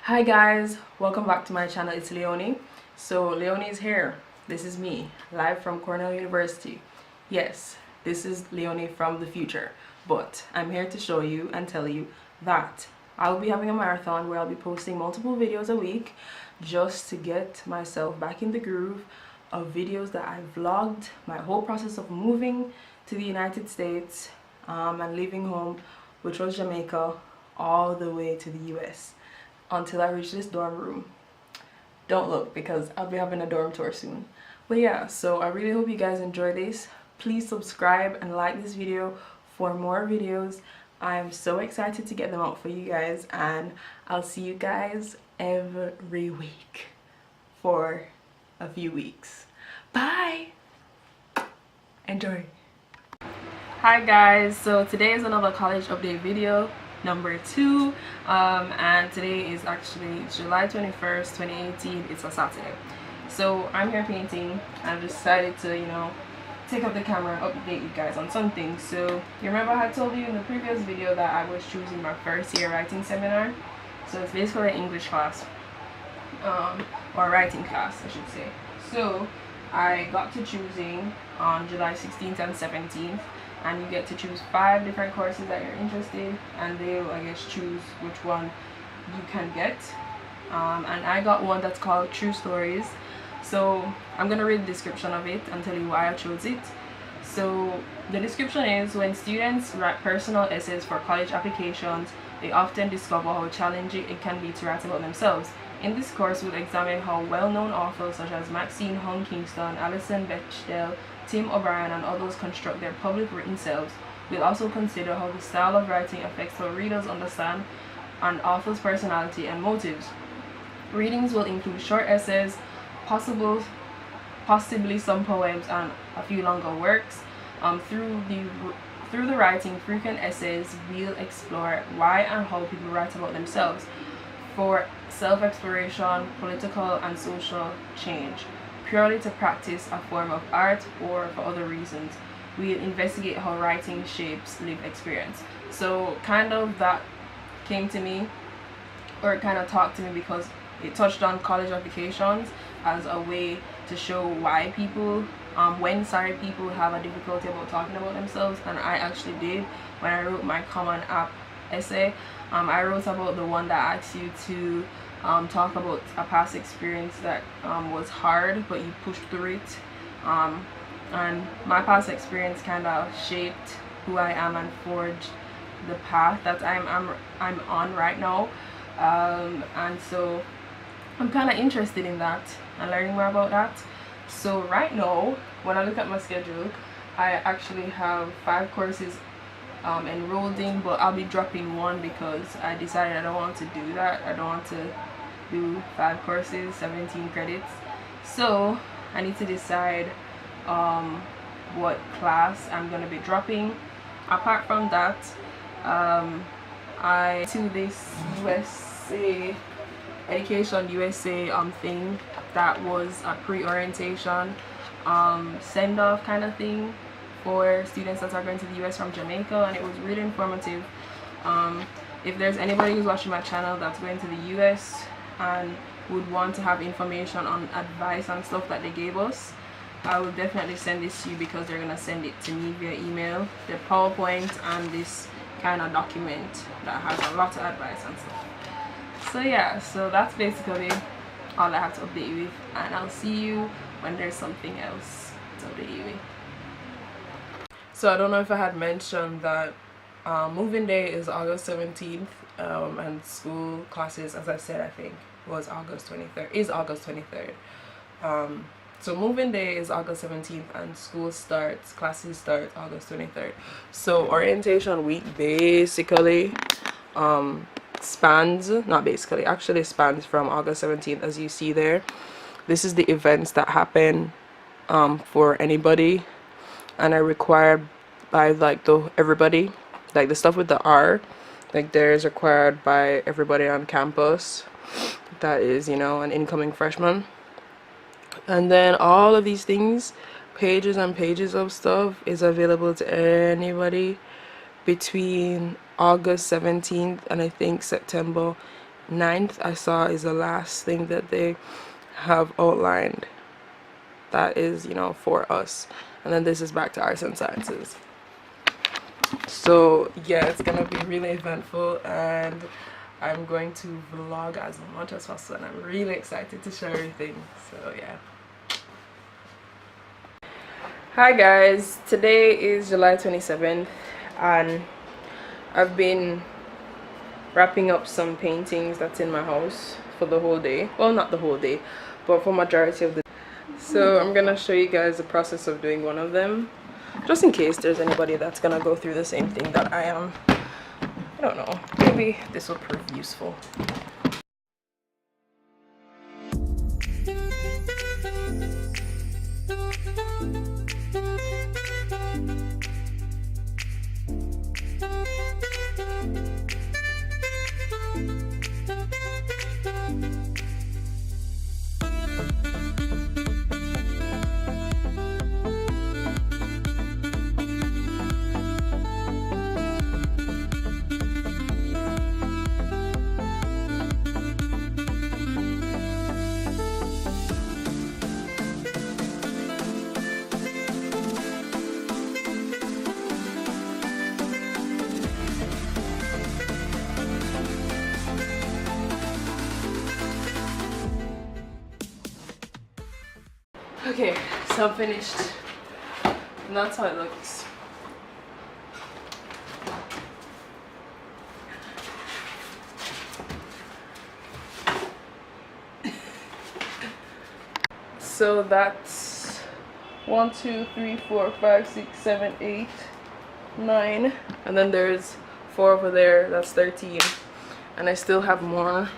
Hi guys, welcome back to my channel. It's Leone. So Leone is here. This is me, live from Cornell University. Yes, this is Leone from the future, but I'm here to show you and tell you that I'll be having a marathon where I'll be posting multiple videos a week just to get myself back in the groove of videos that I vlogged my whole process of moving to the United States and leaving home, which was Jamaica, all the way to the US until I reach this dorm room. Don't look, because I'll be having a dorm tour soon. But yeah, so I really hope you guys enjoy this. Please subscribe and like this video for more videos. I'm so excited to get them out for you guys, and I'll see you guys every week for a few weeks. Bye! Enjoy! Hi guys, so today is another college update video, number 2, and today is actually July 21st, 2018. It's a Saturday. So I'm here painting. I've decided to, take up the camera and update you guys on something. So you remember I told you in the previous video that I was choosing my first year writing seminar. So it's basically an English class, or writing class I should say. So I got to choosing on July 16th and 17th, and you get to choose 5 different courses that you're interested, and they'll, I guess, choose which one you can get. And I got one that's called True Stories. So I'm gonna read the description of it and tell you why I chose it. So the description is: when students write personal essays for college applications, they often discover how challenging it can be to write about themselves. In this course, we'll examine how well-known authors such as Maxine Hong Kingston, Alison Bechdel, Tim O'Brien, and others construct their public written selves. We'll also consider how the style of writing affects how readers understand an author's personality and motives. Readings will include short essays, possibly some poems, and a few longer works. Through the writing frequent essays, we'll explore why and how people write about themselves for self-exploration, political and social change, purely to practice a form of art, or for other reasons. We'll investigate how writing shapes lived experience. So kind of that came to me, or it kind of talked to me, because it touched on college applications as a way to show why people, when people have a difficulty about talking about themselves. And I actually did when I wrote my Common App essay. I wrote about the one that asks you to talk about a past experience that was hard, but you pushed through it. And my past experience kind of shaped who I am and forged the path that I'm on right now. And so I'm kind of interested in that and learning more about that. So right now, when I look at my schedule, I actually have 5 courses enrolled in, but I'll be dropping one because I decided I don't want to do that. I don't want to do 5 courses, 17 credits. So I need to decide what class I'm going to be dropping. Apart from that, I to this USA Education USA thing that was a pre-orientation send-off kind of thing for students that are going to the US from Jamaica, and it was really informative. If there's anybody who's watching my channel that's going to the US and would want to have information on advice and stuff that they gave us, I will definitely send this to you, because they're gonna send it to me via email, the PowerPoint and this kind of document that has a lot of advice and stuff. So yeah, so that's basically all I have to update you with, and I'll see you when there's something else to update you with. So I don't know if I had mentioned that moving day is August 17th, and school classes, as I said, I think was August 23rd. So moving day is August 17th, and classes start August 23rd. So orientation week basically spans from August 17th, as you see there. This is the events that happen for anybody, and are required by everybody, like the stuff with the R, like there is required by everybody on campus that is, an incoming freshman. And then all of these things, pages and pages of stuff, is available to anybody between August 17th and I think September 9th I saw is the last thing that they have outlined that is, you know, for us, and then this is back to arts and sciences. So yeah, it's gonna be really eventful, and I'm going to vlog as much as possible, and I'm really excited to share everything. So yeah. Hi guys, today is July 27th and I've been wrapping up some paintings that's in my house for the whole day. Well, not the whole day, but for majority of the day. So I'm gonna show you guys the process of doing one of them, just in case there's anybody that's gonna go through the same thing that I am. I don't know, maybe this will prove useful. Okay, so I'm finished, and that's how it looks. So that's 1, 2, 3, 4, 5, 6, 7, 8, 9, and then there's 4 over there. That's 13, and I still have more.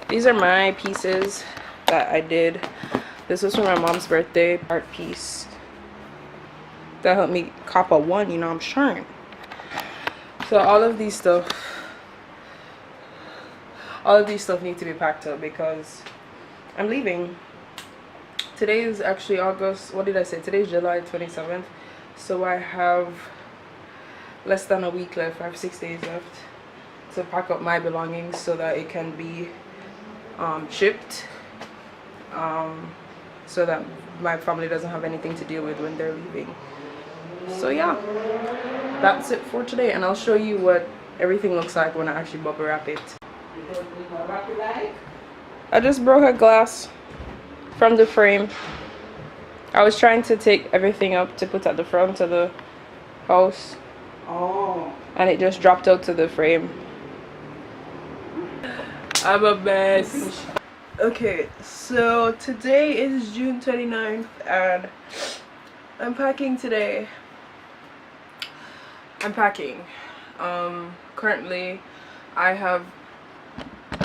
These are my pieces that I did. This was for my mom's birthday art piece. That helped me cop a 1, you know, I'm sharing. So all of these stuff need to be packed up because I'm leaving. Today is actually August, what did I say? Today is July 27th. So I have less than a week left. I have 6 days left to pack up my belongings so that it can be shipped. So that my family doesn't have anything to deal with when they're leaving. So yeah, that's it for today, and I'll show you what everything looks like when I actually bubble wrap it. I just broke a glass from the frame. I was trying to take everything up to put at the front of the house. Oh. And it just dropped out to the frame. I'm a mess. Okay, so today is June 29th and I'm packing today. I'm packing. Currently I have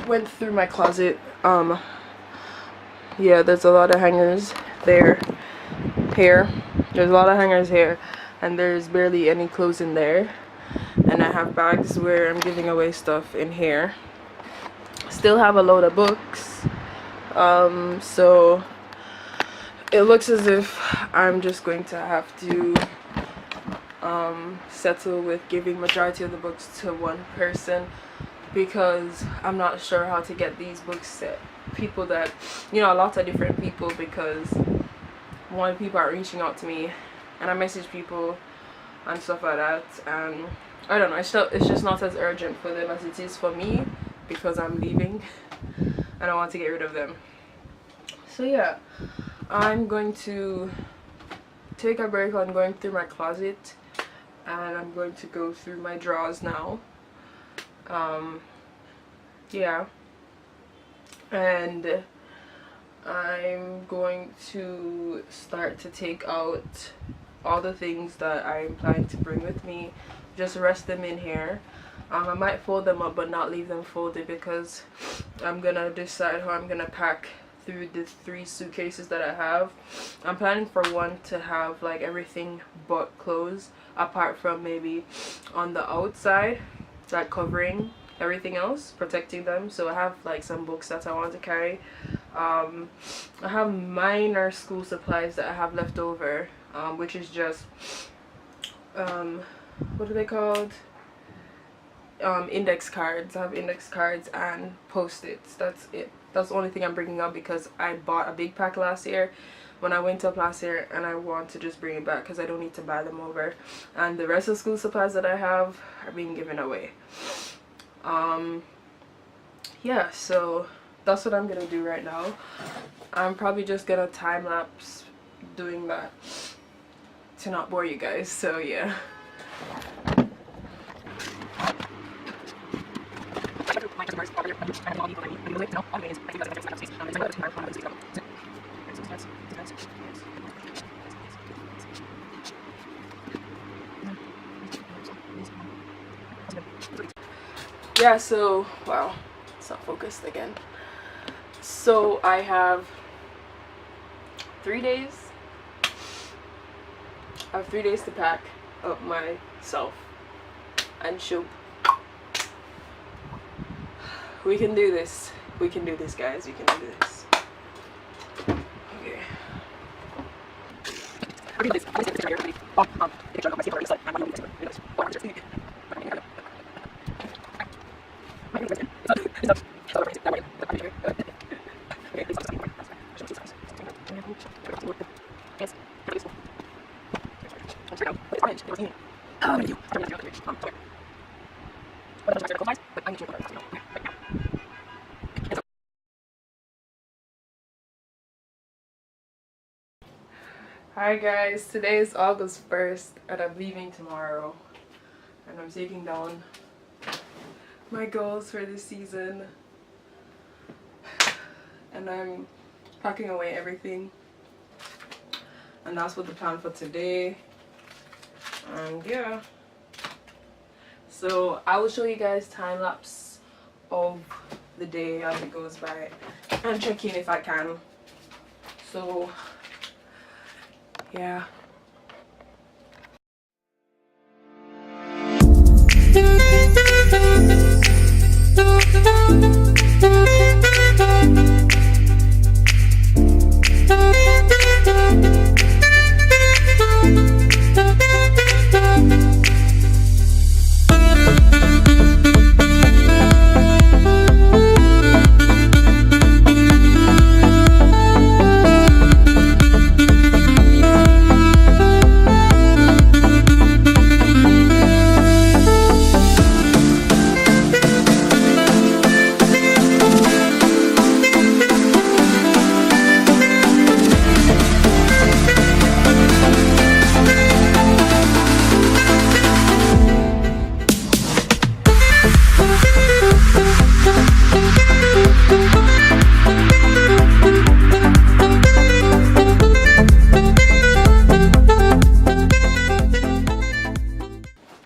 went through my closet. Yeah, there's a lot of hangers there. Here. There's a lot of hangers here, and there's barely any clothes in there. And I have bags where I'm giving away stuff in here. Still have a load of books. So it looks as if I'm just going to have to settle with giving majority of the books to one person, because I'm not sure how to get these books to people that, you know, a lot of different people, because one, people are reaching out to me and I message people and stuff like that, and I don't know, it's just not as urgent for them as it is for me, because I'm leaving and I want to get rid of them. So yeah, I'm going to take a break on going through my closet, and I'm going to go through my drawers now. Yeah, and I'm going to start to take out all the things that I'm planning to bring with me, just rest them in here. I might fold them up but not leave them folded, because I'm gonna decide how I'm gonna pack through the 3 suitcases that I have. I'm planning for one to have like everything but clothes, apart from maybe on the outside, like covering everything else, protecting them. So I have like some books that I want to carry. I have minor school supplies that I have left over, which is just what are they called? index cards. I have index cards and post-its. That's it. That's the only thing I'm bringing up because I bought a big pack last year when I went up last year, and I want to just bring it back because I don't need to buy them over. And the rest of the school supplies that I have are being given away. Yeah, so that's what I'm gonna do right now. I'm probably just gonna time lapse doing that to not bore you guys, so yeah. Yeah, so wow, it's not focused again. So I have 3 days. I have 3 days to pack up myself and shoot. We can do this. We can do this, guys. We can do this. Okay. Hi guys, today is August 1st and I'm leaving tomorrow, and I'm taking down my goals for this season, and I'm packing away everything, and that's what the plan for today. And yeah, so I will show you guys time lapse of the day as it goes by and check in if I can. So yeah.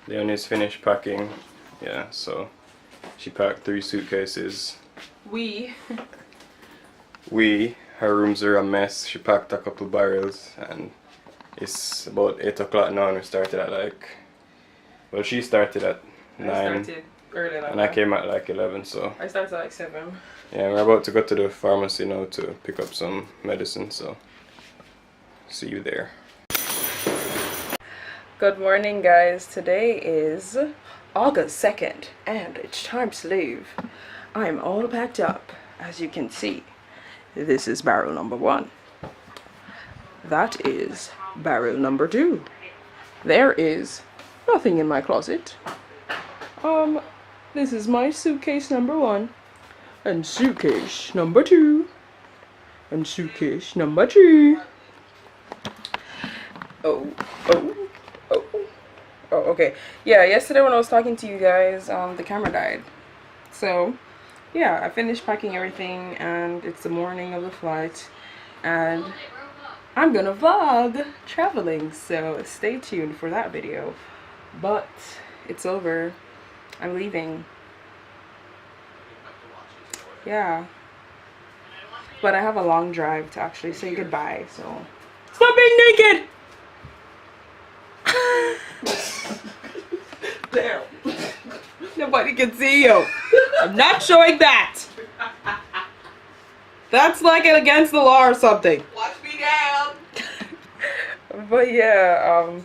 Leone's finished packing. Yeah, so she packed 3 suitcases. Her rooms are a mess. She packed a couple barrels, and it's about 8 o'clock now, and we started at like, well, she started at 9. I started early like and I came at like 11, so I started at like 7. yeah, we're about to go to the pharmacy now to pick up some medicine, so see you there. Good morning guys, today is August 2nd and it's time to leave. I'm all packed up, as you can see. This is barrel number 1. That is barrel number 2. There is nothing in my closet. This is my suitcase number 1, and suitcase number 2, and suitcase number 3. Oh, okay. Yeah, yesterday when I was talking to you guys, the camera died. So, yeah, I finished packing everything, and it's the morning of the flight, and I'm gonna vlog traveling, so stay tuned for that video. But it's over. I'm leaving. Yeah. But I have a long drive to actually say goodbye, so stop being naked! Damn. Nobody can see you. I'm not showing that. That's like against the law or something. Watch me down. But yeah,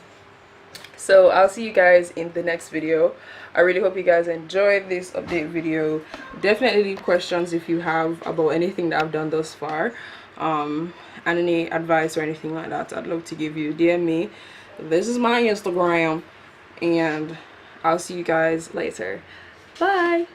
so I'll see you guys in the next video. I really hope you guys enjoyed this update video. Definitely leave questions if you have about anything that I've done thus far, and any advice or anything like that. I'd love to give you. DM me. This is my Instagram, and I'll see you guys later. Bye.